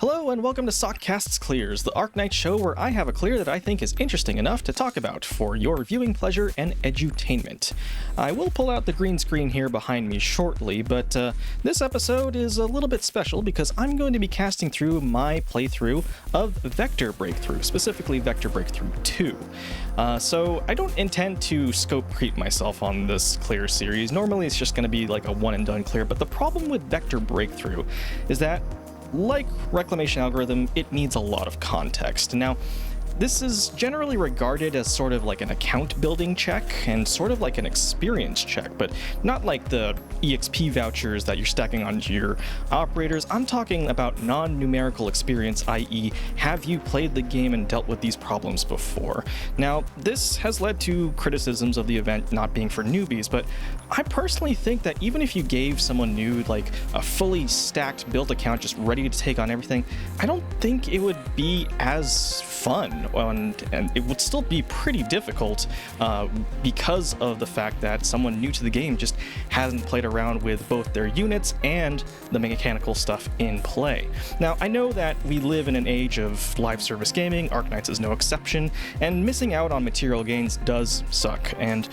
Hello and welcome to Sockcast's Clears, the Arknights show where I have a clear that I think is interesting enough to talk about for your viewing pleasure and edutainment. I will pull out the green screen here behind me shortly, but this episode is a little bit special because I'm going to be casting through my playthrough of Vector Breakthrough, specifically Vector Breakthrough 2. So I don't intend to scope creep myself on this clear series. Normally it's just going to be like a one and done clear, but the problem with Vector Breakthrough is that like Reclamation Algorithm, it needs a lot of context. Now, this is generally regarded as sort of like an account building check and sort of like an experience check, but not like the EXP vouchers that you're stacking onto your operators. I'm talking about non-numerical experience, i.e. have you played the game and dealt with these problems before? Now, this has led to criticisms of the event not being for newbies, but I personally think that even if you gave someone new like a fully stacked build account just ready to take on everything, I don't think it would be as fun. And it would still be pretty difficult because of the fact that someone new to the game just hasn't played around with both their units and the mechanical stuff in play. Now, I know that we live in an age of live service gaming, Arknights is no exception, and missing out on material gains does suck. And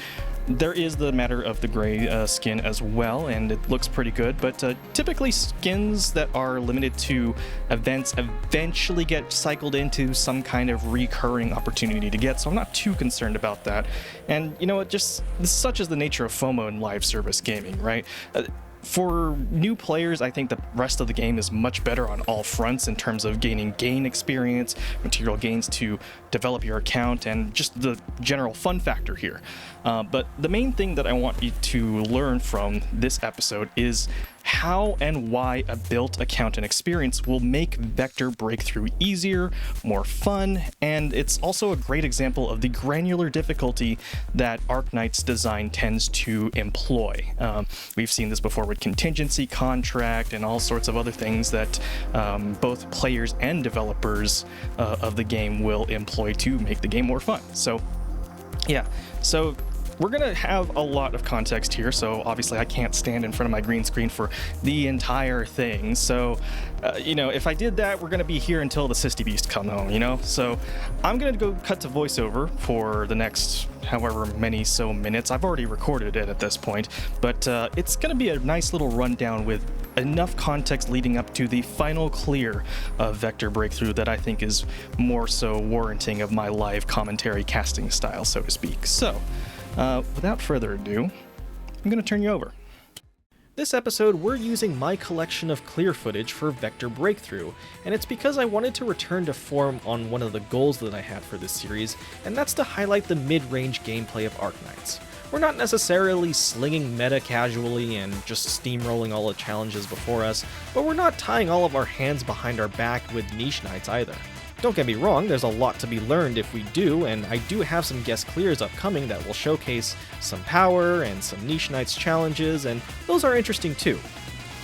there is the matter of the gray skin as well, and it looks pretty good, but typically skins that are limited to events eventually get cycled into some kind of recurring opportunity to get, so I'm not too concerned about that. And you know what, just such is the nature of FOMO in live service gaming, right? For new players, I think the rest of the game is much better on all fronts in terms of gaining game experience, material gains to develop your account, and just the general fun factor here. But the main thing that I want you to learn from this episode is how and why a built account and experience will make Vector Breakthrough easier, more fun, and it's also a great example of the granular difficulty that Arknights design tends to employ. We've seen this before with contingency contract and all sorts of other things that both players and developers of the game will employ to make the game more fun. So yeah, so we're going to have a lot of context here, so obviously I can't stand in front of my green screen for the entire thing. So, if I did that, we're going to be here until the Sisty Beast come home, So I'm going to go cut to voiceover for the next however many so minutes. I've already recorded it at this point, but it's going to be a nice little rundown with enough context leading up to the final clear of Vector Breakthrough that I think is more so warranting of my live commentary casting style, so to speak. So, without further ado, I'm going to turn you over. This episode, we're using my collection of clear footage for Vector Breakthrough, and it's because I wanted to return to form on one of the goals that I had for this series, and that's to highlight the mid-range gameplay of Arknights. We're not necessarily slinging meta casually and just steamrolling all the challenges before us, but we're not tying all of our hands behind our back with niche knights either. Don't get me wrong, there's a lot to be learned if we do, and I do have some guest clears upcoming that will showcase some power and some niche knights challenges, and those are interesting too.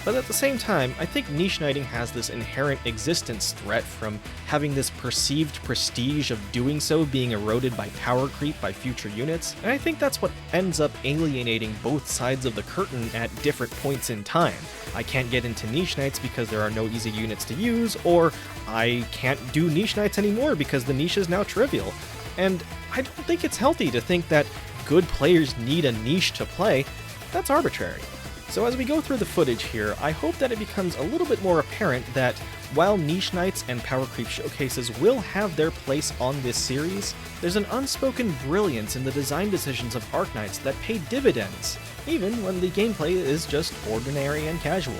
But at the same time, I think niche knighting has this inherent existence threat from having this perceived prestige of doing so being eroded by power creep by future units, and I think that's what ends up alienating both sides of the curtain at different points in time. I can't get into niche knights because there are no easy units to use, or I can't do niche knights anymore because the niche is now trivial. And I don't think it's healthy to think that good players need a niche to play. That's arbitrary. So as we go through the footage here, I hope that it becomes a little bit more apparent that while niche knights and power creep showcases will have their place on this series, there's an unspoken brilliance in the design decisions of Arknights that pay dividends, even when the gameplay is just ordinary and casual.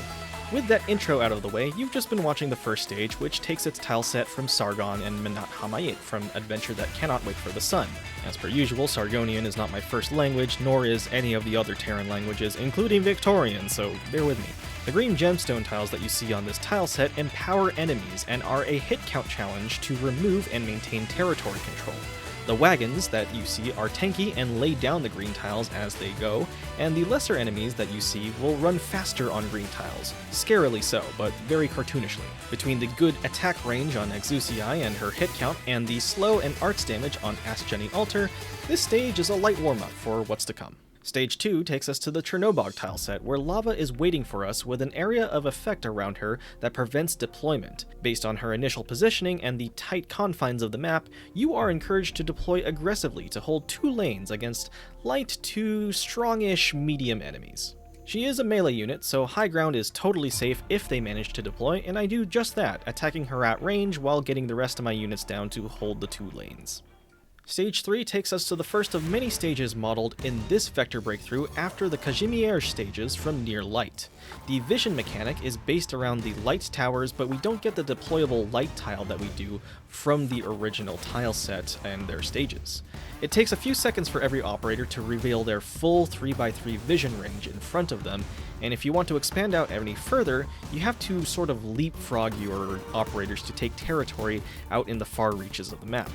With that intro out of the way, you've just been watching the first stage, which takes its tile set from Sargon and Menat Hamayit from Adventure That Cannot Wait for the Sun. As per usual, Sargonian is not my first language, nor is any of the other Terran languages, including Victorian, so bear with me. The green gemstone tiles that you see on this tile set empower enemies and are a hit count challenge to remove and maintain territory control. The wagons that you see are tanky and lay down the green tiles as they go, and the lesser enemies that you see will run faster on green tiles, scarily so, but very cartoonishly. Between the good attack range on Exusii and her hit count and the slow and arts damage on Ask Jenny Alter, this stage is a light warm-up for what's to come. Stage 2 takes us to the Chernobog tileset, where lava is waiting for us with an area of effect around her that prevents deployment. Based on her initial positioning and the tight confines of the map, you are encouraged to deploy aggressively to hold 2 lanes against light to strongish medium enemies. She is a melee unit, so high ground is totally safe if they manage to deploy, and I do just that, attacking her at range while getting the rest of my units down to hold the 2 lanes. Stage 3 takes us to the first of many stages modeled in this vector breakthrough after the Kazimierz stages from Near Light. The vision mechanic is based around the light towers, but we don't get the deployable light tile that we do from the original tile set and their stages. It takes a few seconds for every operator to reveal their full 3x3 vision range in front of them, and if you want to expand out any further, you have to sort of leapfrog your operators to take territory out in the far reaches of the map.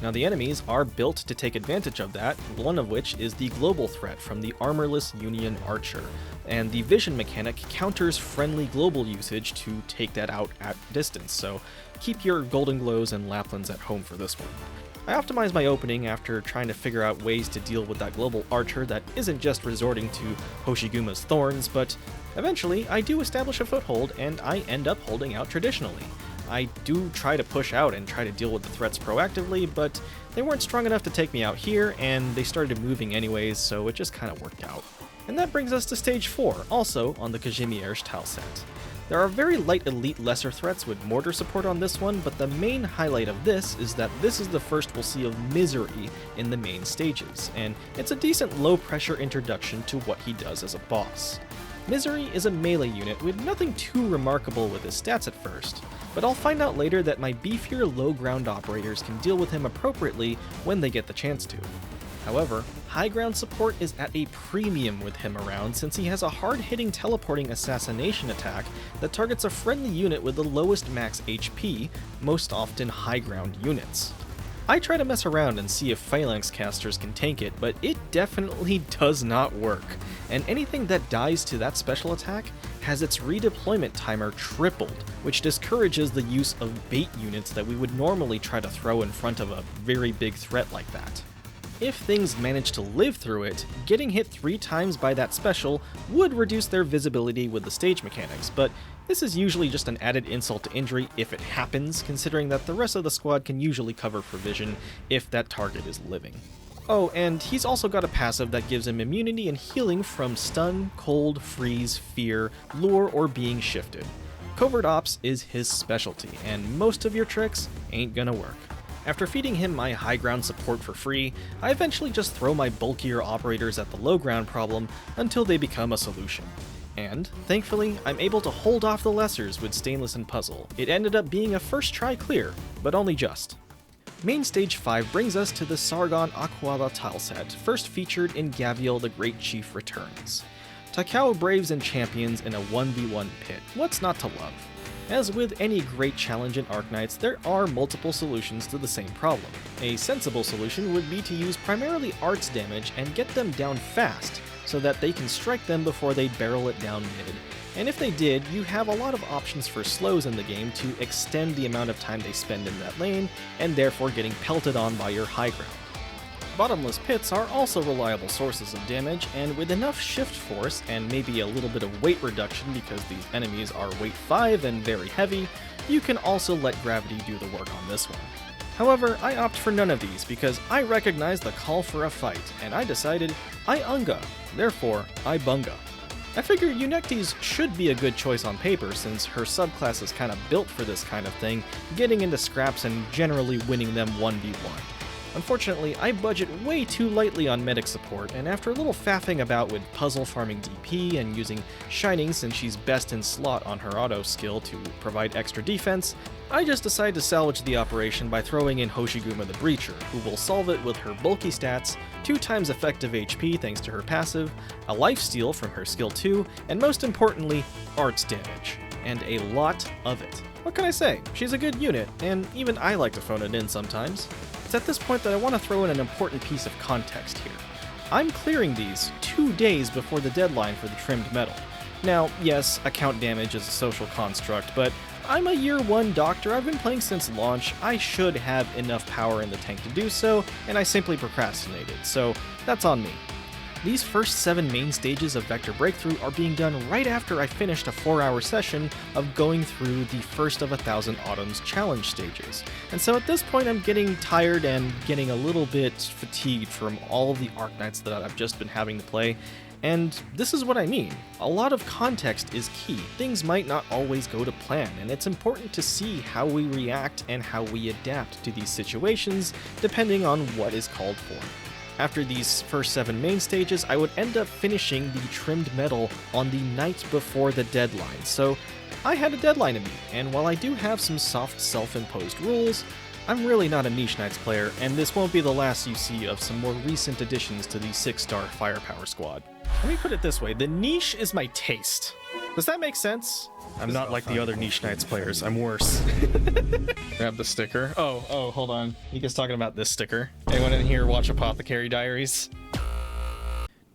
Now, the enemies are built to take advantage of that, one of which is the global threat from the armorless Union Archer, and the vision mechanic counters friendly global usage to take that out at distance, so keep your Golden Glows and Laplands at home for this one. I optimized my opening after trying to figure out ways to deal with that global archer that isn't just resorting to Hoshiguma's thorns, but eventually I do establish a foothold and I end up holding out traditionally. I do try to push out and try to deal with the threats proactively, but they weren't strong enough to take me out here, and they started moving anyways, so it just kind of worked out. And that brings us to Stage 4, also on the Kazimierz tileset. There are very light elite lesser threats with mortar support on this one, but the main highlight of this is that this is the first we'll see of Misery in the main stages, and it's a decent low pressure introduction to what he does as a boss. Misery is a melee unit with nothing too remarkable with his stats at first, but I'll find out later that my beefier low ground operators can deal with him appropriately when they get the chance to. However, high ground support is at a premium with him around since he has a hard-hitting teleporting assassination attack that targets a friendly unit with the lowest max HP, most often high ground units. I try to mess around and see if phalanx casters can tank it, but it definitely does not work, and anything that dies to that special attack has its redeployment timer tripled, which discourages the use of bait units that we would normally try to throw in front of a very big threat like that. If things manage to live through it, getting hit 3 times by that special would reduce their visibility with the stage mechanics, but this is usually just an added insult to injury if it happens, considering that the rest of the squad can usually cover for vision if that target is living. Oh, and he's also got a passive that gives him immunity and healing from stun, cold, freeze, fear, lure, or being shifted. Covert Ops is his specialty, and most of your tricks ain't gonna work. After feeding him my high ground support for free, I eventually just throw my bulkier operators at the low ground problem until they become a solution. And, thankfully, I'm able to hold off the lessers with Stainless and Puzzle. It ended up being a first try clear, but only just. Main Stage 5 brings us to the Sargon Aquala tileset, first featured in Gaviel the Great Chief Returns. Takao braves and champions in a 1v1 pit. What's not to love? As with any great challenge in Arknights, there are multiple solutions to the same problem. A sensible solution would be to use primarily arts damage and get them down fast, so that they can strike them before they barrel it down mid. And if they did, you have a lot of options for slows in the game to extend the amount of time they spend in that lane, and therefore getting pelted on by your high ground. Bottomless pits are also reliable sources of damage, and with enough shift force and maybe a little bit of weight reduction because these enemies are weight 5 and very heavy, you can also let gravity do the work on this one. However, I opt for none of these because I recognize the call for a fight, and I decided I unga, therefore I bunga. I figure Eunectes should be a good choice on paper since her subclass is kinda built for this kind of thing, getting into scraps and generally winning them 1v1. Unfortunately, I budget way too lightly on medic support, and after a little faffing about with puzzle farming DP and using Shining since she's best in slot on her auto skill to provide extra defense, I just decide to salvage the operation by throwing in Hoshiguma the Breacher, who will solve it with her bulky stats, 2 times effective HP thanks to her passive, a lifesteal from her skill 2, and most importantly, arts damage. And a lot of it. What can I say? She's a good unit, and even I like to phone it in sometimes. It's at this point that I want to throw in an important piece of context here. I'm clearing these 2 days before the deadline for the trimmed metal. Now, yes, account damage is a social construct, but I'm a year 1 doctor, I've been playing since launch, I should have enough power in the tank to do so, and I simply procrastinated, so that's on me. These first 7 main stages of Vector Breakthrough are being done right after I finished a 4-hour session of going through the first of 1000 Autumn's challenge stages. And so at this point I'm getting tired and getting a little bit fatigued from all the Arknights that I've just been having to play. And this is what I mean. A lot of context is key. Things might not always go to plan, and it's important to see how we react and how we adapt to these situations depending on what is called for. After these first 7 main stages, I would end up finishing the trimmed medal on the night before the deadline, so I had a deadline to meet, and while I do have some soft self-imposed rules, I'm really not a Niche Knights player, and this won't be the last you see of some more recent additions to the 6-star Firepower squad. Let me put it this way, the niche is my taste. Does that make sense? I'm not like the other Niche Knights players, I'm worse. Grab the sticker. Oh, hold on. You guys talking about this sticker? Anyone in here watch Apothecary Diaries?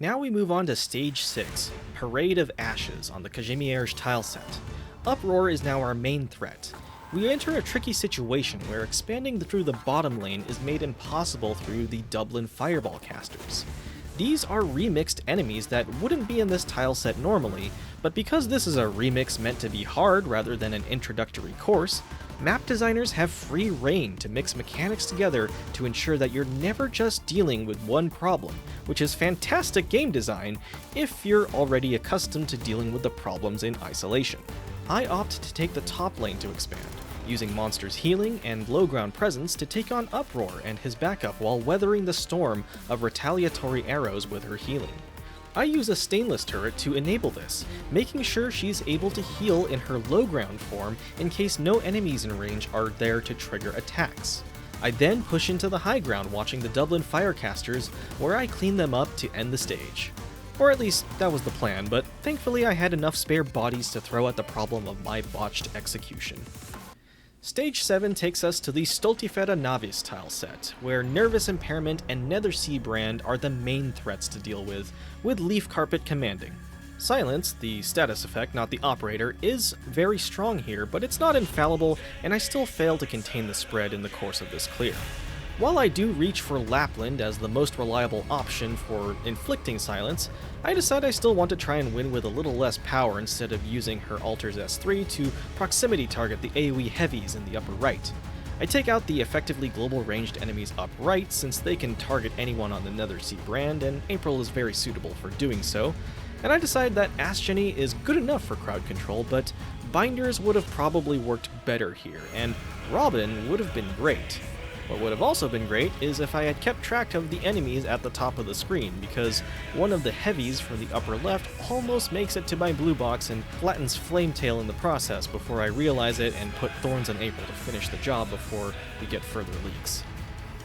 Now we move on to Stage 6, Parade of Ashes on the Kazimierz tile set. Uproar is now our main threat. We enter a tricky situation where expanding through the bottom lane is made impossible through the Dublin Fireball casters. These are remixed enemies that wouldn't be in this tile set normally, but because this is a remix meant to be hard rather than an introductory course, map designers have free reign to mix mechanics together to ensure that you're never just dealing with one problem, which is fantastic game design if you're already accustomed to dealing with the problems in isolation. I opt to take the top lane to expand, using Monster's healing and low ground presence to take on Uproar and his backup while weathering the storm of retaliatory arrows with her healing. I use a stainless turret to enable this, making sure she's able to heal in her low ground form in case no enemies in range are there to trigger attacks. I then push into the high ground watching the Dublin Firecasters, where I clean them up to end the stage. Or at least, that was the plan, but thankfully I had enough spare bodies to throw at the problem of my botched execution. Stage 7 takes us to the Stoltifera Navis tile set, where Nervous Impairment and Nethersea Brand are the main threats to deal with Leaf Carpet commanding. Silence, the status effect, not the operator, is very strong here, but it's not infallible, and I still fail to contain the spread in the course of this clear. While I do reach for Lapland as the most reliable option for inflicting silence, I decide I still want to try and win with a little less power instead of using her Alter's S3 to proximity target the AoE heavies in the upper right. I take out the effectively global ranged enemies up right since they can target anyone on the Nethersea Brand, and April is very suitable for doing so, and I decide that Ask Jenny is good enough for crowd control, but Binders would have probably worked better here, and Robin would have been great. What would have also been great is if I had kept track of the enemies at the top of the screen, because one of the heavies from the upper left almost makes it to my blue box and flattens Flametail in the process before I realize it and put Thorns on April to finish the job before we get further leaks.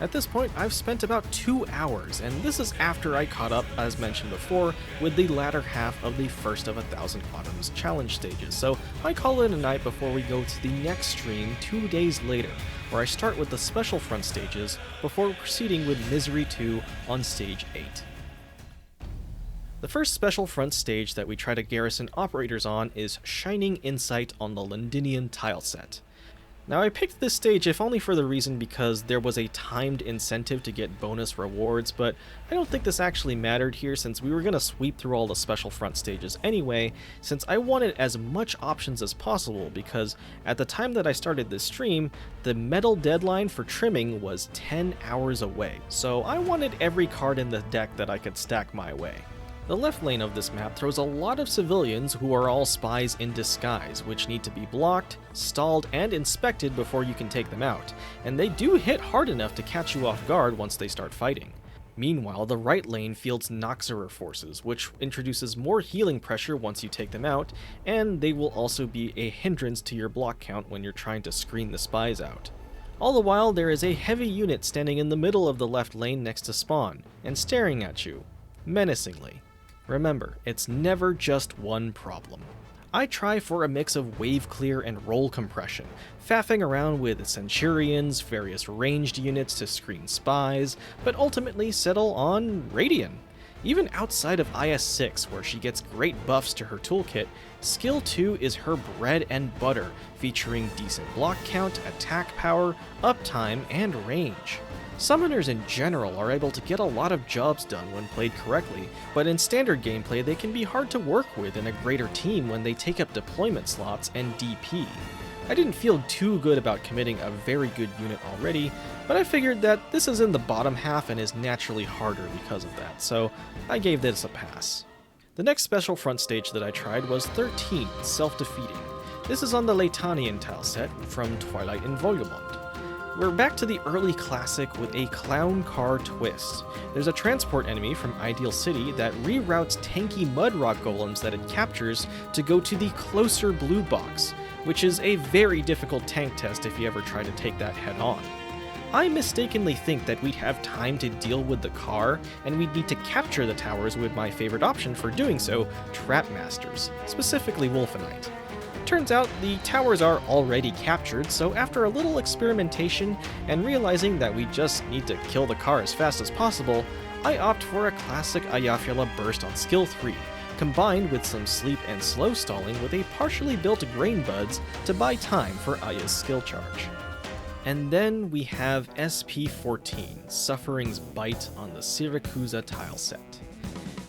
At this point, I've spent about 2 hours, and this is after I caught up, as mentioned before, with the latter half of the first of 1000 Autumn's challenge stages, so I call it a night before we go to the next stream 2 days later, where I start with the Special Front stages before proceeding with Misery 2 on Stage 8. The first Special Front stage that we try to garrison operators on is Shining Insight on the Londinian tile set. Now I picked this stage if only for the reason because there was a timed incentive to get bonus rewards, but I don't think this actually mattered here since we were going to sweep through all the Special Front stages anyway, since I wanted as much options as possible because at the time that I started this stream, the medal deadline for trimming was 10 hours away, so I wanted every card in the deck that I could stack my way. The left lane of this map throws a lot of civilians who are all spies in disguise, which need to be blocked, stalled, and inspected before you can take them out, and they do hit hard enough to catch you off guard once they start fighting. Meanwhile, the right lane fields Noxerer forces, which introduces more healing pressure once you take them out, and they will also be a hindrance to your block count when you're trying to screen the spies out. All the while, there is a heavy unit standing in the middle of the left lane next to spawn, and staring at you, menacingly. Remember, it's never just one problem. I try for a mix of wave clear and roll compression, faffing around with Centurions, various ranged units to screen spies, but ultimately settle on Radian. Even outside of IS-6, where she gets great buffs to her toolkit, Skill 2 is her bread and butter, featuring decent block count, attack power, uptime, and range. Summoners in general are able to get a lot of jobs done when played correctly, but in standard gameplay they can be hard to work with in a greater team when they take up deployment slots and DP. I didn't feel too good about committing a very good unit already, but I figured that this is in the bottom half and is naturally harder because of that, so I gave this a pass. The next special front stage that I tried was 13, Self-Defeating. This is on the Latanian tileset from Twilight in Volumund. We're back to the early classic with a clown car twist. There's a transport enemy from Ideal City that reroutes tanky mud rock golems that it captures to go to the closer blue box, which is a very difficult tank test if you ever try to take that head on. I mistakenly think that we'd have time to deal with the car, and we'd need to capture the towers with my favorite option for doing so, Trap Masters, specifically Wolfenite. Turns out the towers are already captured, so after a little experimentation and realizing that we just need to kill the car as fast as possible, I opt for a classic Ayafyala burst on skill 3, combined with some sleep and slow stalling with a partially built grain buds to buy time for Aya's skill charge. And then we have SP14, Suffering's Bite on the Siracusa tileset.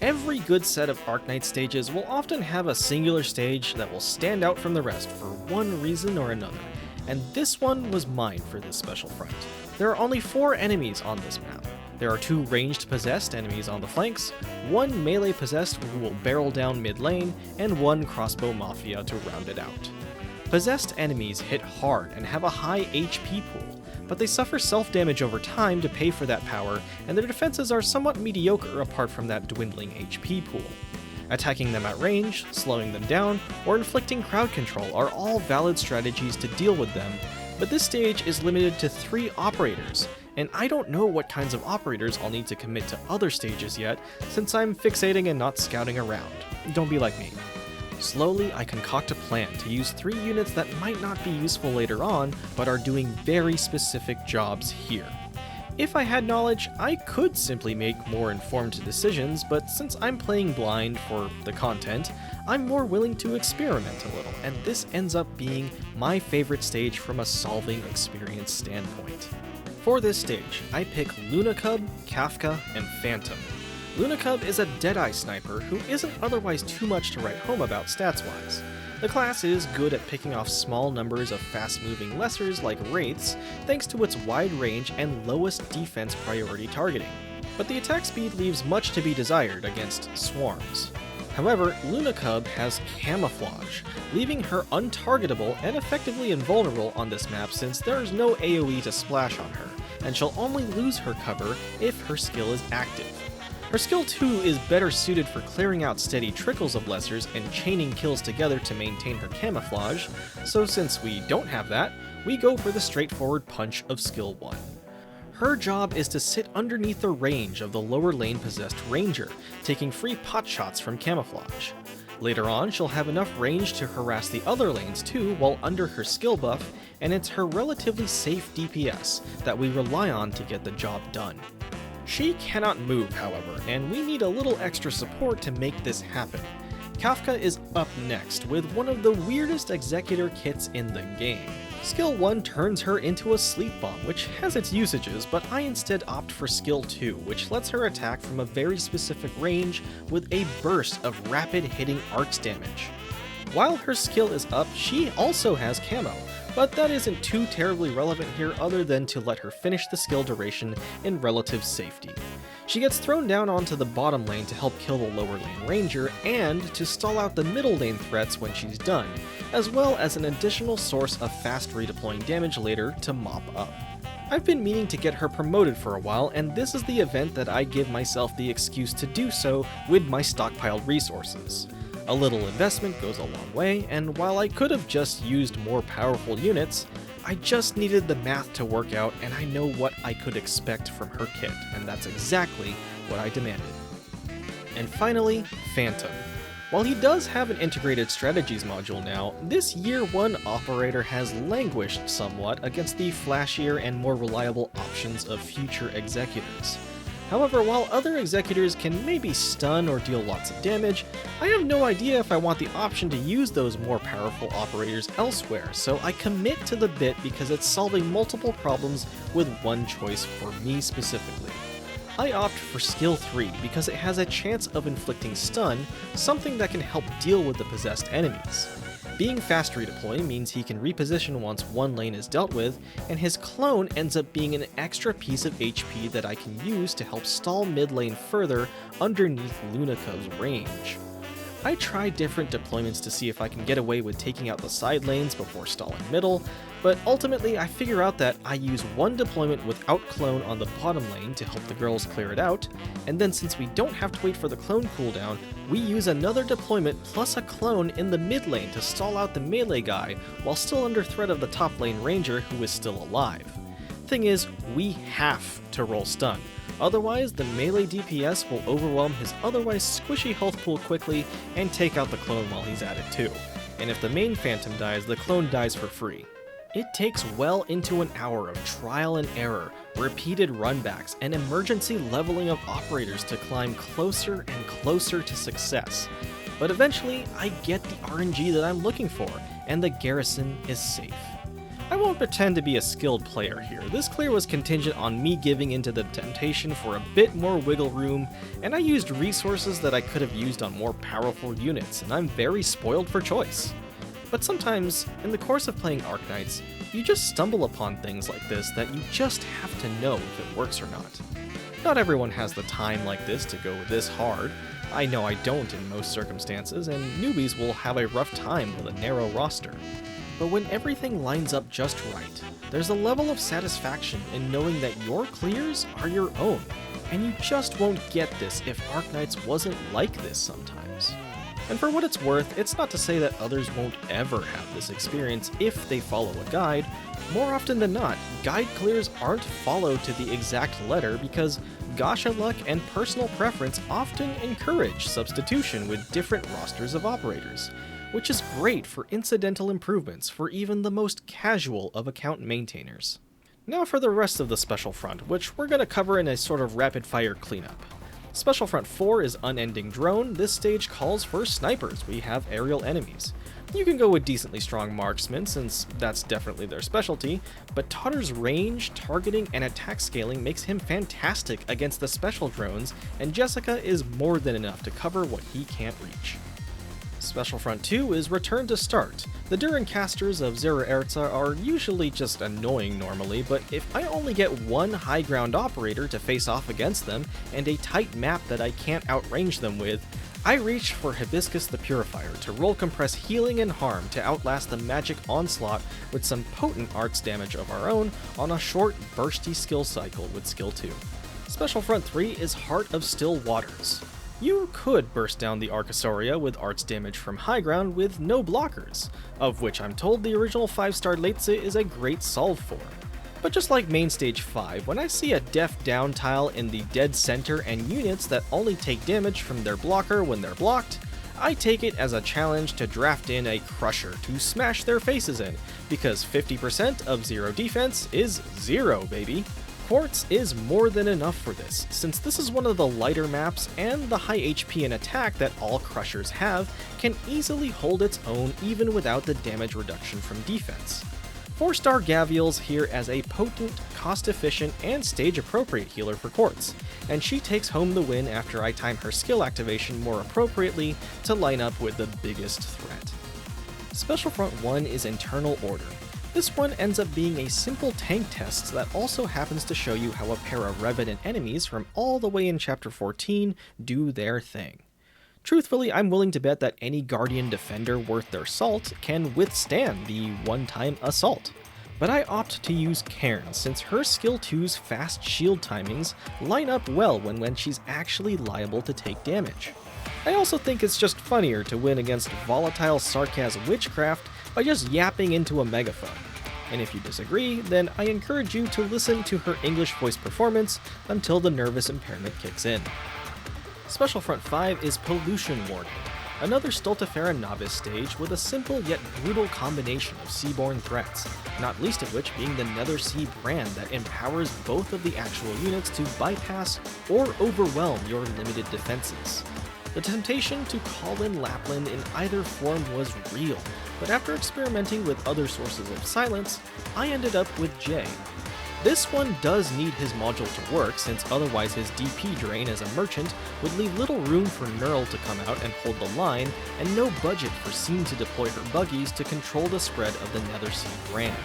Every good set of Arknight stages will often have a singular stage that will stand out from the rest for one reason or another, and this one was mine for this special front. There are only 4 enemies on this map. There are 2 ranged possessed enemies on the flanks, 1 melee possessed who will barrel down mid lane, and 1 crossbow mafia to round it out. Possessed enemies hit hard and have a high HP pool, but they suffer self-damage over time to pay for that power, and their defenses are somewhat mediocre apart from that dwindling HP pool. Attacking them at range, slowing them down, or inflicting crowd control are all valid strategies to deal with them, but this stage is limited to 3 operators, and I don't know what kinds of operators I'll need to commit to other stages yet, since I'm fixating and not scouting around. Don't be like me. Slowly, I concoct a plan to use 3 units that might not be useful later on, but are doing very specific jobs here. If I had knowledge, I could simply make more informed decisions, but since I'm playing blind for the content, I'm more willing to experiment a little, and this ends up being my favorite stage from a solving experience standpoint. For this stage, I pick Lunacub, Kafka, and Phantom. Lunacub is a Deadeye sniper who isn't otherwise too much to write home about stats-wise. The class is good at picking off small numbers of fast-moving lessers like Wraiths, thanks to its wide range and lowest defense priority targeting, but the attack speed leaves much to be desired against swarms. However, Lunacub has Camouflage, leaving her untargetable and effectively invulnerable on this map since there is no AoE to splash on her, and she'll only lose her cover if her skill is active. Her skill 2 is better suited for clearing out steady trickles of lessers and chaining kills together to maintain her camouflage, so since we don't have that, we go for the straightforward punch of skill 1. Her job is to sit underneath the range of the lower lane possessed ranger, taking free pot shots from camouflage. Later on, she'll have enough range to harass the other lanes too while under her skill buff, and it's her relatively safe DPS that we rely on to get the job done. She cannot move, however, and we need a little extra support to make this happen. Kafka is up next with one of the weirdest executor kits in the game. Skill 1 turns her into a sleep bomb, which has its usages, but I instead opt for skill 2, which lets her attack from a very specific range with a burst of rapid hitting arcs damage. While her skill is up, she also has camo, but that isn't too terribly relevant here other than to let her finish the skill duration in relative safety. She gets thrown down onto the bottom lane to help kill the lower lane ranger and to stall out the middle lane threats when she's done, as well as an additional source of fast redeploying damage later to mop up. I've been meaning to get her promoted for a while, and this is the event that I give myself the excuse to do so with my stockpiled resources. A little investment goes a long way, and while I could have just used more powerful units, I just needed the math to work out and I know what I could expect from her kit, and that's exactly what I demanded. And finally, Phantom. While he does have an integrated strategies module now, this Year 1 operator has languished somewhat against the flashier and more reliable options of future executors. However, while other executors can maybe stun or deal lots of damage, I have no idea if I want the option to use those more powerful operators elsewhere, so I commit to the bit because it's solving multiple problems with one choice for me specifically. I opt for skill 3 because it has a chance of inflicting stun, something that can help deal with the possessed enemies. Being fast redeploy means he can reposition once one lane is dealt with, and his clone ends up being an extra piece of HP that I can use to help stall mid lane further underneath Lunica's range. I try different deployments to see if I can get away with taking out the side lanes before stalling middle, but ultimately I figure out that I use one deployment without clone on the bottom lane to help the girls clear it out, and then since we don't have to wait for the clone cooldown, we use another deployment plus a clone in the mid lane to stall out the melee guy while still under threat of the top lane ranger who is still alive. Thing is, we have to roll stun. Otherwise, the melee DPS will overwhelm his otherwise squishy health pool quickly and take out the clone while he's at it too. And if the main phantom dies, the clone dies for free. It takes well into an hour of trial and error, repeated runbacks, and emergency leveling of operators to climb closer and closer to success. But eventually, I get the RNG that I'm looking for, and the garrison is safe. I won't pretend to be a skilled player here. This clear was contingent on me giving into the temptation for a bit more wiggle room, and I used resources that I could have used on more powerful units, and I'm very spoiled for choice. But sometimes, in the course of playing Arknights, you just stumble upon things like this that you just have to know if it works or not. Not everyone has the time like this to go this hard. I know I don't in most circumstances, and newbies will have a rough time with a narrow roster. But when everything lines up just right, there's a level of satisfaction in knowing that your clears are your own, and you just won't get this if Arknights wasn't like this sometimes. And for what it's worth, it's not to say that others won't ever have this experience if they follow a guide. More often than not, guide clears aren't followed to the exact letter because gacha luck and personal preference often encourage substitution with different rosters of operators, which is great for incidental improvements for even the most casual of account maintainers. Now for the rest of the Special Front, which we're going to cover in a sort of rapid-fire cleanup. Special Front 4 is Unending Drone. This stage calls for snipers. We have aerial enemies. You can go with decently strong marksmen, since that's definitely their specialty, but Totter's range, targeting, and attack scaling makes him fantastic against the special drones, and Jessica is more than enough to cover what he can't reach. Special Front 2 is Return to Start. The Durin casters of Zera Erza are usually just annoying normally, but if I only get one high ground operator to face off against them, and a tight map that I can't outrange them with, I reach for Hibiscus the Purifier to roll compress healing and harm to outlast the magic onslaught with some potent arts damage of our own on a short, bursty skill cycle with skill 2. Special Front 3 is Heart of Still Waters. You could burst down the Archosaurus with arts damage from high ground with no blockers, of which I'm told the original 5-star Leitze is a great solve for. But just like Main Stage 5, when I see a def down tile in the dead center and units that only take damage from their blocker when they're blocked, I take it as a challenge to draft in a Crusher to smash their faces in, because 50% of 0 defense is 0, baby. Quartz is more than enough for this, since this is one of the lighter maps and the high HP and attack that all Crushers have can easily hold its own even without the damage reduction from defense. 4-star Gaviel's here as a potent, cost-efficient, and stage-appropriate healer for Quartz, and she takes home the win after I time her skill activation more appropriately to line up with the biggest threat. Special Front 1 is Internal Order. This one ends up being a simple tank test that also happens to show you how a pair of Revenant enemies from all the way in Chapter 14 do their thing. Truthfully, I'm willing to bet that any Guardian Defender worth their salt can withstand the one-time assault. But I opt to use Cairn since her skill 2's fast shield timings line up well when she's actually liable to take damage. I also think it's just funnier to win against volatile sarcasm witchcraft by just yapping into a megaphone. And if you disagree, then I encourage you to listen to her English voice performance until the nervous impairment kicks in. Special Front 5 is Pollution Warning. another Stultifera novice stage with a simple yet brutal combination of seaborne threats, not least of which being the Nether Sea brand that empowers both of the actual units to bypass or overwhelm your limited defenses. The temptation to call in Lapland in either form was real, but after experimenting with other sources of silence, I ended up with Jay. This one does need his module to work, since otherwise his DP drain as a merchant would leave little room for Knurl to come out and hold the line, and no budget for Scene to deploy her buggies to control the spread of the Nether Sea brand.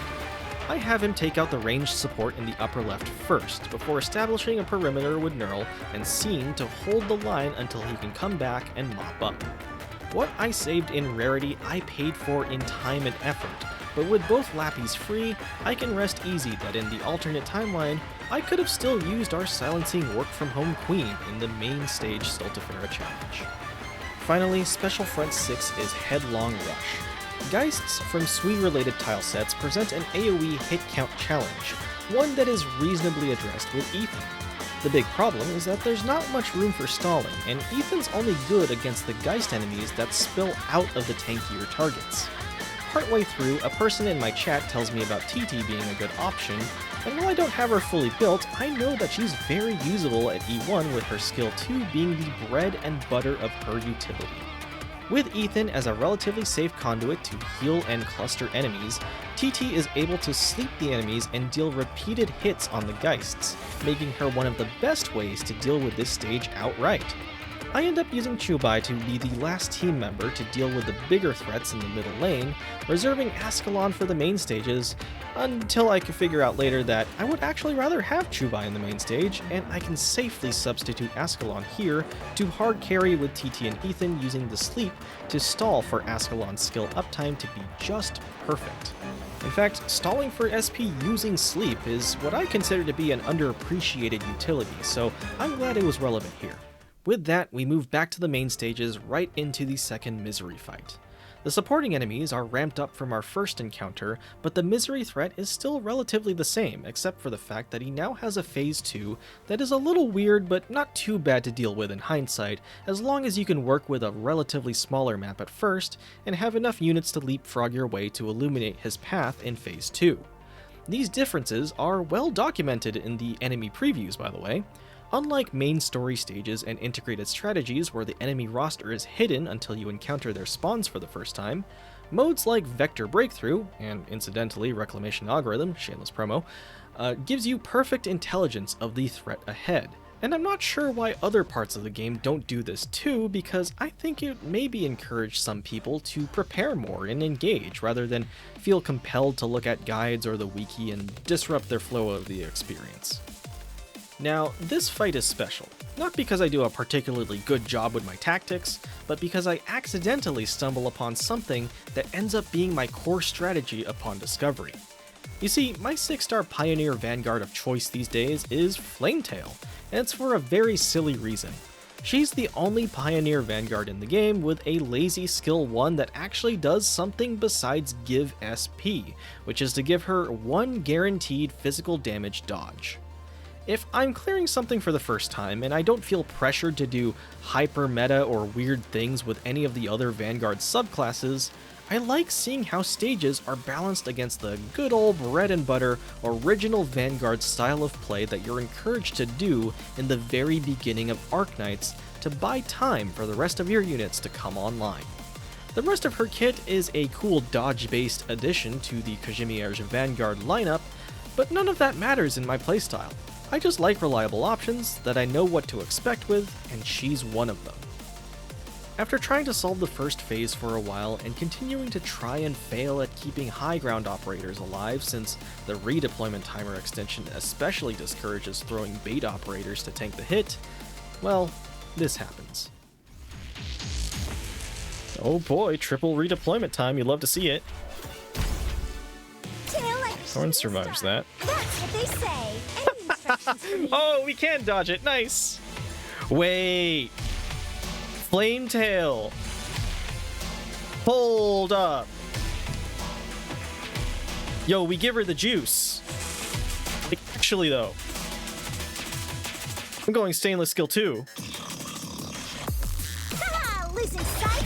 I have him take out the ranged support in the upper left first, before establishing a perimeter with Knurl and Scene to hold the line until he can come back and mop up. What I saved in rarity I paid for in time and effort, but with both Lappies free, I can rest easy that in the alternate timeline, I could have still used our silencing work-from-home queen in the main stage Stultifera challenge. Finally, Special Front 6 is Headlong Rush. Geists from Swede-related tile sets present an AoE hit count challenge, one that is reasonably addressed with Ethan. The big problem is that there's not much room for stalling, and Ethan's only good against the Geist enemies that spill out of the tankier targets. Partway through, a person in my chat tells me about TT being a good option, and while I don't have her fully built, I know that she's very usable at E1 with her skill 2 being the bread and butter of her utility. With Ethan as a relatively safe conduit to heal and cluster enemies, TT is able to sleep the enemies and deal repeated hits on the Geists, making her one of the best ways to deal with this stage outright. I end up using Chubai to be the last team member to deal with the bigger threats in the middle lane, reserving Ascalon for the main stages, until I could figure out later that I would actually rather have Chubai in the main stage, and I can safely substitute Ascalon here to hard carry with TT and Ethan using the sleep to stall for Ascalon's skill uptime to be just perfect. In fact, stalling for SP using sleep is what I consider to be an underappreciated utility, so I'm glad it was relevant here. With that, we move back to the main stages right into the second Misery fight. The supporting enemies are ramped up from our first encounter, but the Misery threat is still relatively the same, except for the fact that he now has a phase 2 that is a little weird but not too bad to deal with in hindsight, as long as you can work with a relatively smaller map at first, and have enough units to leapfrog your way to illuminate his path in phase 2. These differences are well documented in the enemy previews, by the way. Unlike main story stages and integrated strategies where the enemy roster is hidden until you encounter their spawns for the first time, modes like Vector Breakthrough, and incidentally Reclamation Algorithm, shameless promo, gives you perfect intelligence of the threat ahead. And I'm not sure why other parts of the game don't do this too, because I think it maybe encourage some people to prepare more and engage, rather than feel compelled to look at guides or the wiki and disrupt their flow of the experience. Now, this fight is special, not because I do a particularly good job with my tactics, but because I accidentally stumble upon something that ends up being my core strategy upon discovery. You see, my 6-star Pioneer Vanguard of choice these days is Flametail, and it's for a very silly reason. She's the only Pioneer Vanguard in the game with a lazy skill 1 that actually does something besides give SP, which is to give her 1 guaranteed physical damage dodge. If I'm clearing something for the first time and I don't feel pressured to do hyper meta or weird things with any of the other Vanguard subclasses, I like seeing how stages are balanced against the good old bread and butter original Vanguard style of play that you're encouraged to do in the very beginning of Arknights to buy time for the rest of your units to come online. The rest of her kit is a cool dodge-based addition to the Kazimierz Vanguard lineup, but none of that matters in my playstyle. I just like reliable options that I know what to expect with, and she's one of them. After trying to solve the first phase for a while and continuing to try and fail at keeping high ground operators alive, since the redeployment timer extension especially discourages throwing bait operators to tank the hit, well, this happens. Oh boy, triple redeployment time, you love to see it. Thorn survives that. That's what they say. Any instructions for me? Oh, we can dodge it, nice! Wait! Flametail! Hold up! Yo, we give her the juice. Like, actually though. I'm going stainless skill 2. Haha, losing sight.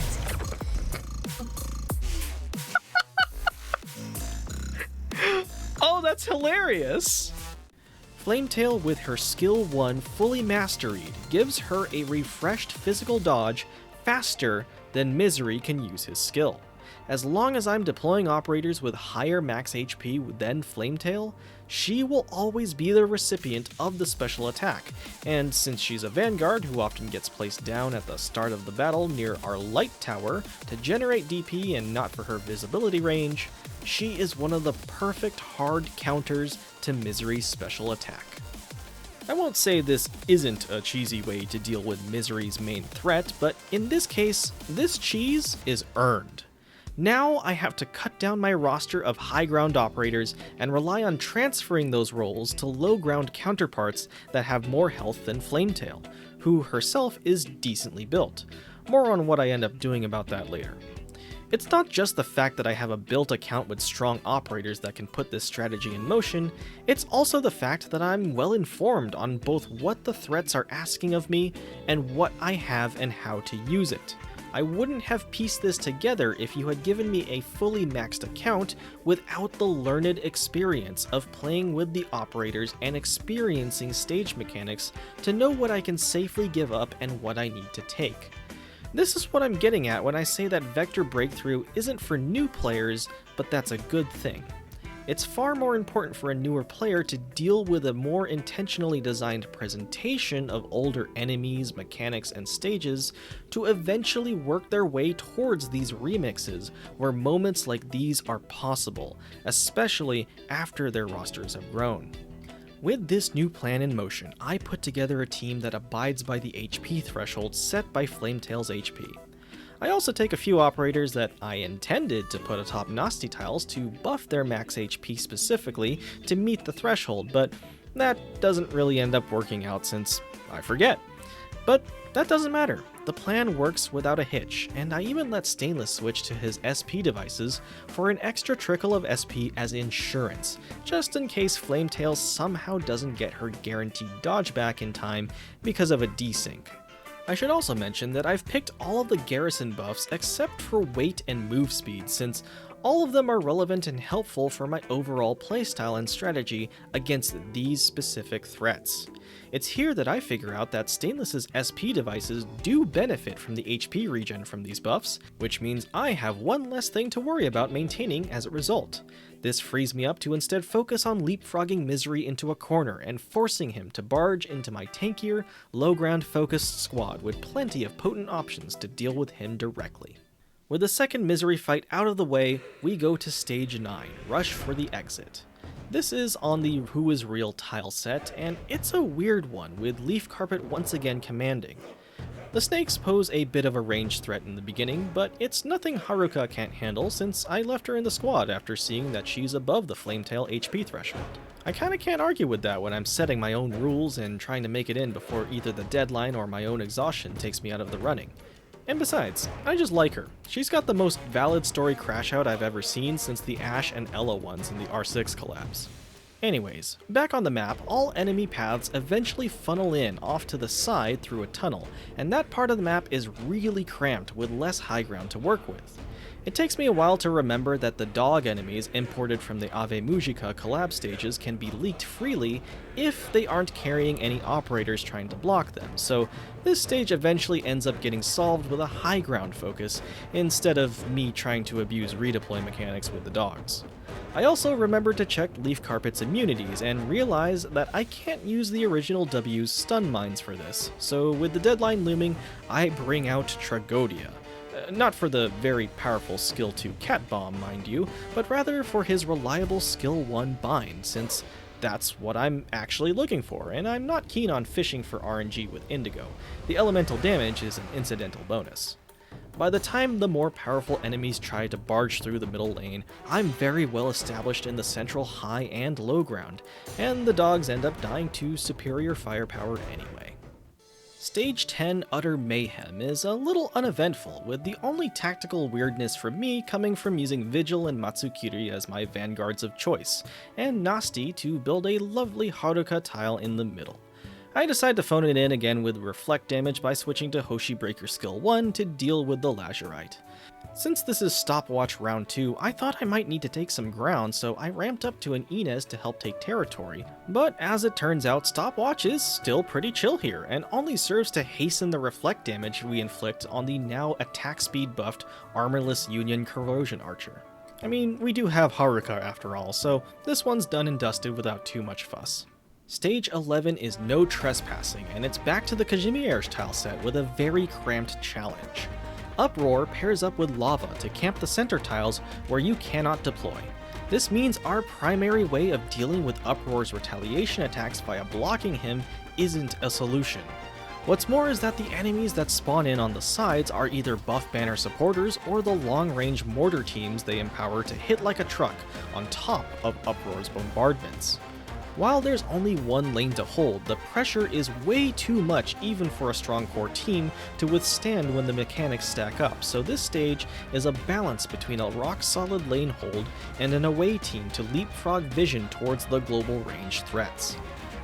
that's hilarious! Flametail with her skill 1 fully masteried gives her a refreshed physical dodge faster than Misery can use his skill. As long as I'm deploying operators with higher max HP than Flametail, she will always be the recipient of the special attack, and since she's a Vanguard who often gets placed down at the start of the battle near our light tower to generate DP and not for her visibility range, she is one of the perfect hard counters to Misery's special attack. I won't say this isn't a cheesy way to deal with Misery's main threat, but in this case, this cheese is earned. Now I have to cut down my roster of high ground operators and rely on transferring those roles to low ground counterparts that have more health than Flametail, who herself is decently built. More on what I end up doing about that later. It's not just the fact that I have a built account with strong operators that can put this strategy in motion, it's also the fact that I'm well informed on both what the threats are asking of me and what I have and how to use it. I wouldn't have pieced this together if you had given me a fully maxed account without the learned experience of playing with the operators and experiencing stage mechanics to know what I can safely give up and what I need to take. This is what I'm getting at when I say that Vector Breakthrough isn't for new players, but that's a good thing. It's far more important for a newer player to deal with a more intentionally designed presentation of older enemies, mechanics, and stages to eventually work their way towards these remixes where moments like these are possible, especially after their rosters have grown. With this new plan in motion, I put together a team that abides by the HP threshold set by Flametail's HP. I also take a few operators that I intended to put atop Nasty tiles to buff their max HP specifically to meet the threshold, but that doesn't really end up working out since I forget. But that doesn't matter. The plan works without a hitch, and I even let Stainless switch to his SP devices for an extra trickle of SP as insurance, just in case Flametail somehow doesn't get her guaranteed dodge back in time because of a desync. I should also mention that I've picked all of the garrison buffs except for weight and move speed, since all of them are relevant and helpful for my overall playstyle and strategy against these specific threats. It's here that I figure out that Stainless's SP devices do benefit from the HP regen from these buffs, which means I have one less thing to worry about maintaining as a result. This frees me up to instead focus on leapfrogging Misery into a corner and forcing him to barge into my tankier, low-ground focused squad with plenty of potent options to deal with him directly. With the second Misery fight out of the way, we go to stage 9, Rush for the Exit. This is on the Who Is Real tile set, and it's a weird one, with Leaf Carpet once again commanding. The snakes pose a bit of a ranged threat in the beginning, but it's nothing Haruka can't handle since I left her in the squad after seeing that she's above the Flametail HP threshold. I kinda can't argue with that when I'm setting my own rules and trying to make it in before either the deadline or my own exhaustion takes me out of the running. And besides, I just like her. She's got the most valid story crash out I've ever seen since the Ash and Ella ones in the R6 collabs. Anyways, back on the map, all enemy paths eventually funnel in off to the side through a tunnel, and that part of the map is really cramped with less high ground to work with. It takes me a while to remember that the dog enemies imported from the Ave Mujica collab stages can be leaked freely if they aren't carrying any operators trying to block them, so this stage eventually ends up getting solved with a high ground focus instead of me trying to abuse redeploy mechanics with the dogs. I also remembered to check Leaf Carpet's immunities and realized that I can't use the original W's stun mines for this, so with the deadline looming, I bring out Tragodia. Not for the very powerful skill 2 cat bomb, mind you, but rather for his reliable skill 1 bind, since that's what I'm actually looking for, and I'm not keen on fishing for RNG with Indigo. The elemental damage is an incidental bonus. By the time the more powerful enemies try to barge through the middle lane, I'm very well established in the central high and low ground, and the dogs end up dying to superior firepower anyway. Stage 10 Utter Mayhem is a little uneventful, with the only tactical weirdness for me coming from using Vigil and Matsukiri as my vanguards of choice, and Nasty to build a lovely Haruka tile in the middle. I decide to phone it in again with reflect damage by switching to Hoshi Breaker skill 1 to deal with the Lazurite. Since this is stopwatch round 2, I thought I might need to take some ground, so I ramped up to an Inez to help take territory. But as it turns out, stopwatch is still pretty chill here, and only serves to hasten the reflect damage we inflict on the now attack speed buffed Armorless Union Corrosion Archer. I mean, we do have Haruka after all, so this one's done and dusted without too much fuss. Stage 11 is no trespassing, and it's back to the Kajimier tile set with a very cramped challenge. Uproar pairs up with Lava to camp the center tiles where you cannot deploy. This means our primary way of dealing with Uproar's retaliation attacks via blocking him isn't a solution. What's more is that the enemies that spawn in on the sides are either buff banner supporters or the long-range mortar teams they empower to hit like a truck on top of Uproar's bombardments. While there's only one lane to hold, the pressure is way too much even for a strong core team to withstand when the mechanics stack up, so this stage is a balance between a rock-solid lane hold and an away team to leapfrog vision towards the global range threats.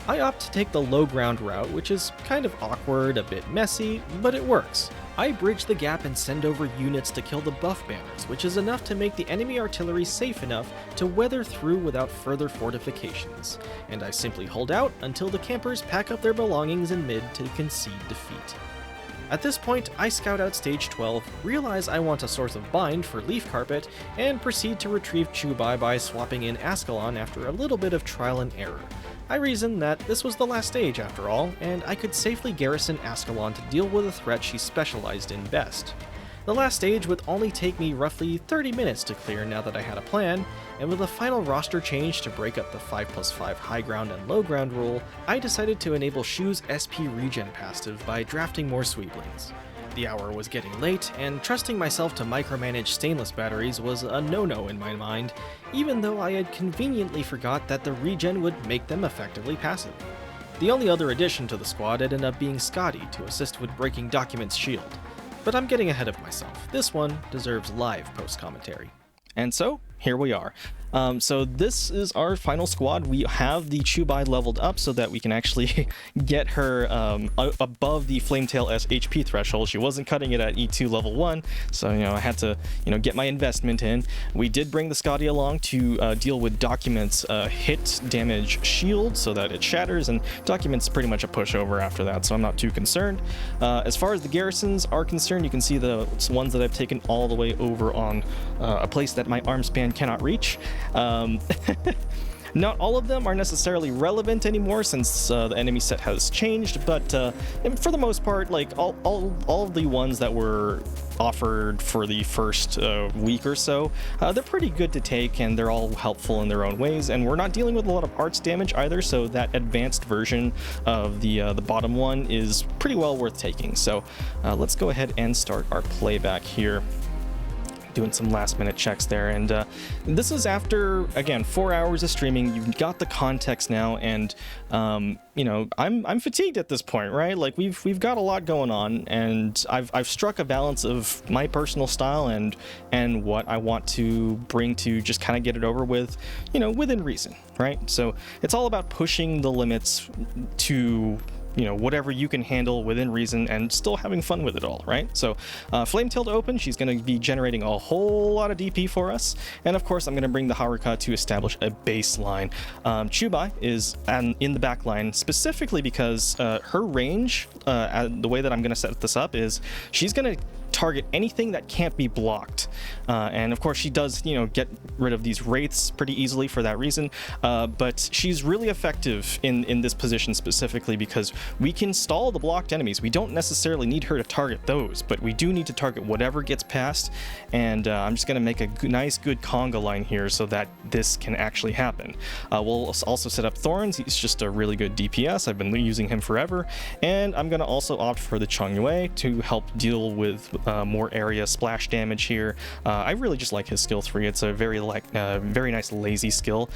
I opt to take the low ground route, which is kind of awkward, a bit messy, but it works. I bridge the gap and send over units to kill the buff banners, which is enough to make the enemy artillery safe enough to weather through without further fortifications, and I simply hold out until the campers pack up their belongings in mid to concede defeat. At this point, I scout out stage 12, realize I want a source of bind for Leaf Carpet, and proceed to retrieve Chubai by swapping in Ascalon after a little bit of trial and error. I reasoned that this was the last stage after all, and I could safely garrison Ascalon to deal with a threat she specialized in best. The last stage would only take me roughly 30 minutes to clear now that I had a plan, and with a final roster change to break up the 5+5 high ground and low ground rule, I decided to enable Shu's SP regen passive by drafting more Sweeblings. The hour was getting late, and trusting myself to micromanage stainless batteries was a no-no in my mind, even though I had conveniently forgot that the regen would make them effectively passive. The only other addition to the squad ended up being Scotty to assist with breaking Document's shield. But I'm getting ahead of myself. This one deserves live post-commentary. And so, here we are. So this is our final squad. We have the Chubai leveled up so that we can actually get her above the Flametail S HP threshold. She wasn't cutting it at E2 level 1, so I had to get my investment in. We did bring the Scotty along to deal with Document's hit damage shield so that it shatters, and Document's pretty much a pushover after that, so I'm not too concerned. As far as the garrisons are concerned, you can see the ones that I've taken all the way over on a place that my arm span cannot reach. Not all of them are necessarily relevant anymore since the enemy set has changed, but for the most part, like all of the ones that were offered for the first week or so, they're pretty good to take, and they're all helpful in their own ways, and we're not dealing with a lot of arts damage either, so that advanced version of the bottom one is pretty well worth taking. So let's go ahead and start our playback here. Doing some last minute checks there, and this is after, again, 4 hours of streaming. You've got the context now, and I'm fatigued at this point, right? Like we've got a lot going on, and I've struck a balance of my personal style and what I want to bring to just kind of get it over with, within reason, right? So it's all about pushing the limits to whatever you can handle within reason and still having fun with it all, right? So Flametail to open, she's going to be generating a whole lot of DP for us, and of course I'm going to bring the Haruka to establish a baseline. Chubai is in the back line specifically because her range, the way that I'm going to set this up is she's going to target anything that can't be blocked, and of course she does get rid of these wraiths pretty easily for that reason, but she's really effective in this position specifically because we can stall the blocked enemies. We don't necessarily need her to target those, but we do need to target whatever gets past, and I'm just going to make a nice good conga line here so that this can actually happen. We'll also set up Thorns. He's just a really good DPS. I've been using him forever, and I'm going to also opt for the Chongyue to help deal with more area splash damage here. I really just like his skill 3. It's a very nice lazy skill.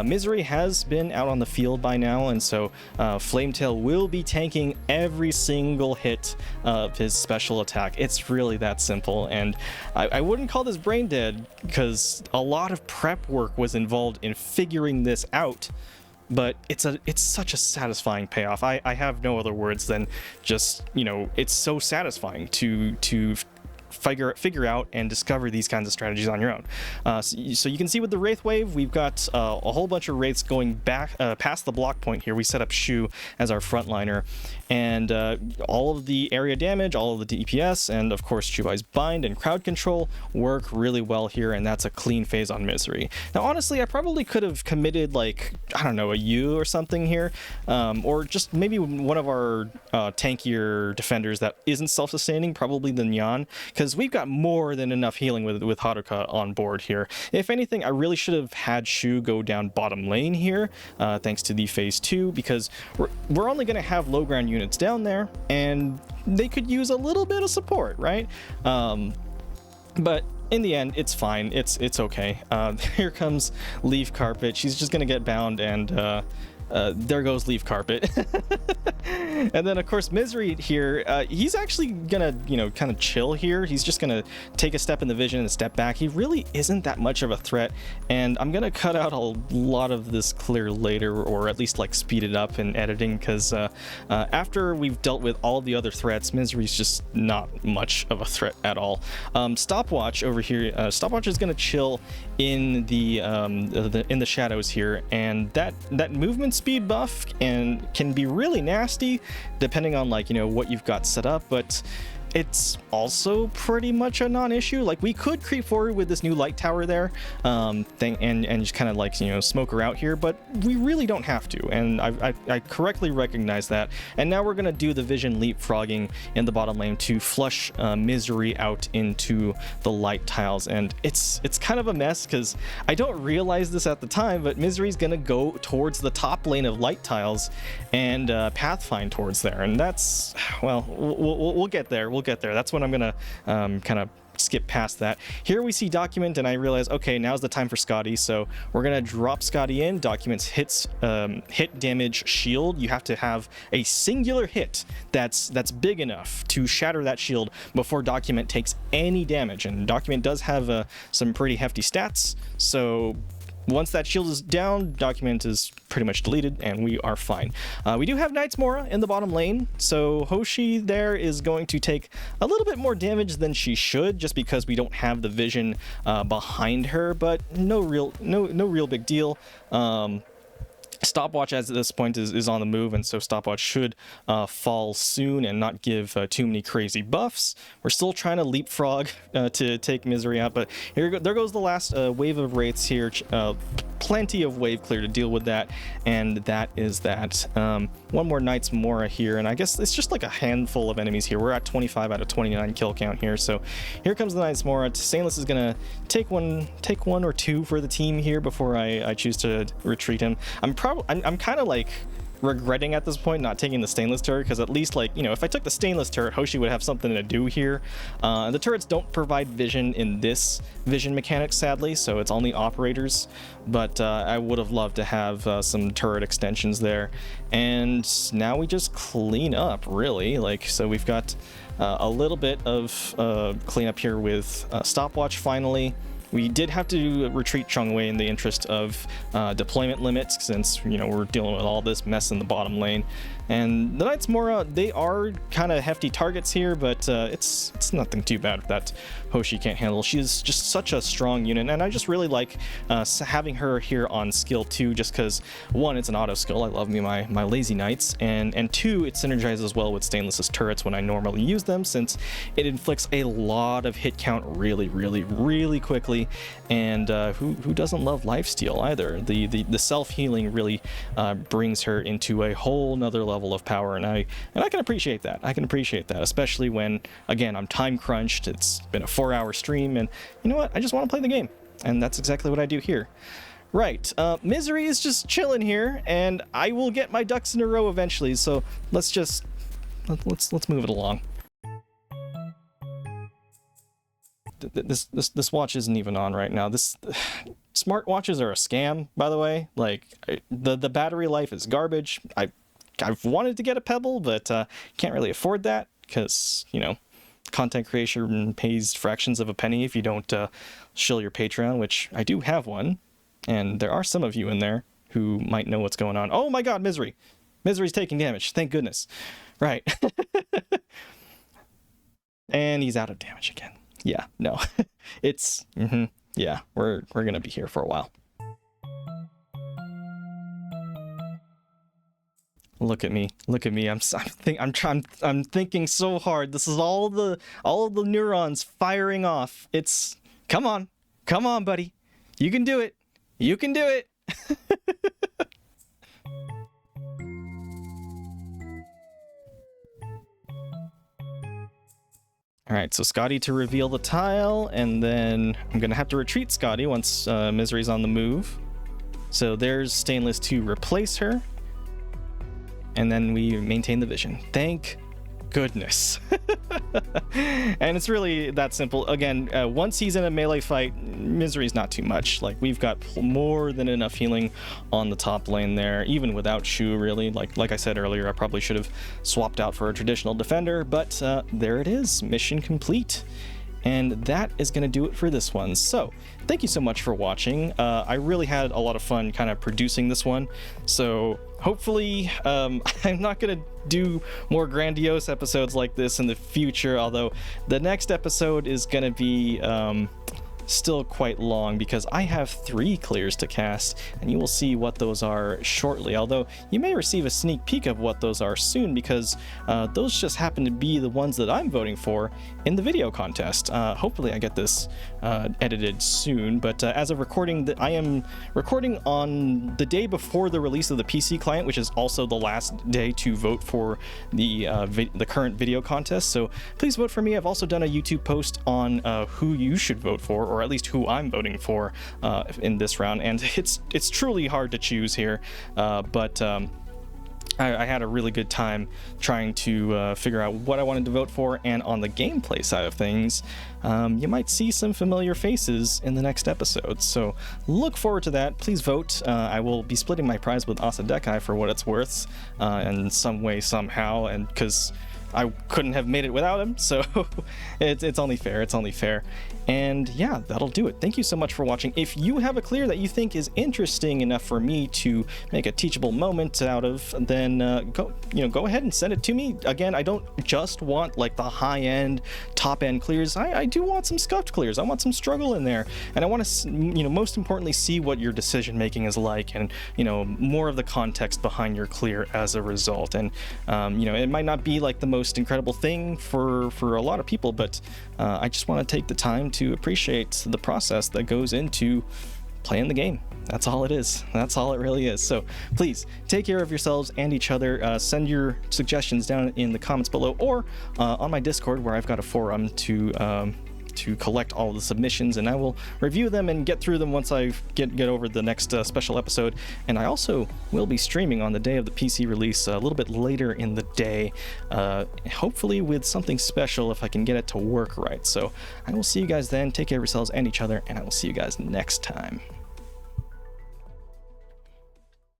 Misery has been out on the field by now, and so Flametail will be tanking every single hit of his special attack. It's really that simple, and I wouldn't call this brain dead because a lot of prep work was involved in figuring this out. but it's such a satisfying payoff. I have no other words than just, you know, it's so satisfying to figure out and discover these kinds of strategies on your own. So you can see with the Wraith Wave, we've got a whole bunch of Wraiths going back past the block point here. We set up Shu as our frontliner, and all of the area damage, all of the DPS, and of course Chubai's bind and crowd control work really well here, and that's a clean phase on Misery. Now honestly, I probably could have committed, like, I don't know, a U or something here, or just maybe one of our tankier defenders that isn't self-sustaining, probably the Nyan, because we've got more than enough healing with Haruka on board here. If anything, I really should have had Shu go down bottom lane here, thanks to the phase 2, because we're only going to have low ground units down there, and they could use a little bit of support, right? But in the end, it's fine. It's okay. Here comes Leaf Carpet. She's just going to get bound, and there goes Leaf Carpet. And then of course Misery here, he's actually gonna, you know, kind of chill here. He's just gonna take a step in the vision and a step back. He really isn't that much of a threat, and I'm gonna cut out a lot of this clear later, or at least like speed it up in editing, because after we've dealt with all the other threats, Misery's just not much of a threat at all. Stopwatch over here, Stopwatch is gonna chill in the shadows here, and that movement speed buff can be really nasty depending on, like, you know, what you've got set up, but it's also pretty much a non-issue. Like, we could creep forward with this new light tower there thing and just kind of, like, you know, smoke her out here, but we really don't have to, and I correctly recognize that. And now we're gonna do the vision leapfrogging in the bottom lane to flush Misery out into the light tiles, and it's kind of a mess because I don't realize this at the time, but Misery's gonna go towards the top lane of light tiles and pathfind towards there, and that's, well, we'll get there. We'll get there. That's when I'm gonna kind of skip past that. Here we see Document, and I realize, okay, now's the time for Scotty, so we're gonna drop Scotty in. Document's hit damage shield. You have to have a singular hit that's big enough to shatter that shield before Document takes any damage, and Document does have some pretty hefty stats, so once that shield is down, Document is pretty much deleted, and we are fine. We do have Knight's Mora in the bottom lane, so Hoshi there is going to take a little bit more damage than she should, just because we don't have the vision behind her, but no real big deal. Stopwatch at this point is on the move, and so Stopwatch should fall soon and not give too many crazy buffs. We're still trying to leapfrog to take Misery out, but there goes the last wave of Wraiths here. Plenty of wave clear to deal with that, and that is that. One more Knight's Mora here, and I guess it's just like a handful of enemies here. We're at 25 out of 29 kill count here, so here comes the Knight's Mora. Stainless is gonna take one or two for the team here before I choose to retreat him. I'm kind of like regretting at this point not taking the Stainless turret, because at least, like, you know, if I took the Stainless turret, Hoshi would have something to do here. The turrets don't provide vision in this vision mechanic, sadly, so it's only operators, but I would have loved to have some turret extensions there. And now we just clean up, really. Like, so we've got a little bit of cleanup here with Stopwatch finally. We did have to retreat Chongwei in the interest of deployment limits, since, you know, we're dealing with all this mess in the bottom lane. And the Knight's Mora, they are kind of hefty targets here, but it's nothing too bad that Hoshi can't handle. She's just such a strong unit, and I just really like having her here on skill 2, just because, one, it's an auto skill. I love me my lazy knights, and two, it synergizes well with Stainless's turrets when I normally use them, since it inflicts a lot of hit count really quickly. And who doesn't love lifesteal either? The self-healing really brings her into a whole nother level of power, and I can appreciate that. I can appreciate that, especially when, again, I'm time crunched. It's been a 4-hour stream, and you know what? I just want to play the game, and that's exactly what I do here. Right, Misery is just chilling here, and I will get my ducks in a row eventually. So let's move it along. This watch isn't even on right now. Smart watches are a scam, by the way. Like, the battery life is garbage. I've wanted to get a Pebble, but can't really afford that, because, you know, content creation pays fractions of a penny if you don't shill your Patreon, which I do have one, and there are some of you in there. who might know what's going on. Oh my god, Misery! Misery's taking damage, thank goodness. Right. And he's out of damage again. Yeah, no. It's... yeah, we're gonna be here for a while. Look at me. Look at me. I'm thinking so hard. This is all the neurons firing off. It's... Come on. Come on, buddy. You can do it. You can do it. All right, so Scotty to reveal the tile, and then I'm gonna have to retreat Scotty once Misery's on the move. So there's Stainless to replace her, and then we maintain the vision. Thank goodness. And it's really that simple. Again, once he's in a melee fight, Misery's not too much. Like, we've got more than enough healing on the top lane there, even without Shu, really. Like I said earlier, I probably should have swapped out for a traditional defender, but there it is, mission complete. And that is going to do it for this one. So thank you so much for watching. I really had a lot of fun kind of producing this one. So hopefully I'm not going to do more grandiose episodes like this in the future, although the next episode is going to be still quite long because I have 3 clears to cast, and you will see what those are shortly, although you may receive a sneak peek of what those are soon because those just happen to be the ones that I'm voting for in the video contest. Hopefully I get this edited soon, but as of recording, I am recording on the day before the release of the PC client, which is also the last day to vote for the current video contest, so please vote for me. I've also done a YouTube post on who you should vote for, or at least who I'm voting for in this round, and it's truly hard to choose here, but I had a really good time trying to figure out what I wanted to vote for, and on the gameplay side of things, you might see some familiar faces in the next episode, so look forward to that. Please vote. I will be splitting my prize with Asadeki for what it's worth in some way, somehow, and because I couldn't have made it without him, so it's only fair. It's only fair. And yeah, that'll do it. Thank you so much for watching. If you have a clear that you think is interesting enough for me to make a teachable moment out of, then go ahead and send it to me. Again, I don't just want like the high-end, top-end clears. I do want some scuffed clears. I want some struggle in there, and I want to, most importantly, see what your decision making is like, and more of the context behind your clear as a result. And it might not be like the most incredible thing for a lot of people, but I just want to take the time to appreciate the process that goes into playing the game. That's all it is. That's all it really is. So please take care of yourselves and each other. Send your suggestions down in the comments below, or on my Discord, where I've got a forum to collect all the submissions, and I will review them and get through them once I get over the next special episode. And I also will be streaming on the day of the PC release a little bit later in the day, hopefully with something special if I can get it to work right. So I will see you guys then. Take care of yourselves and each other, and I will see you guys next time.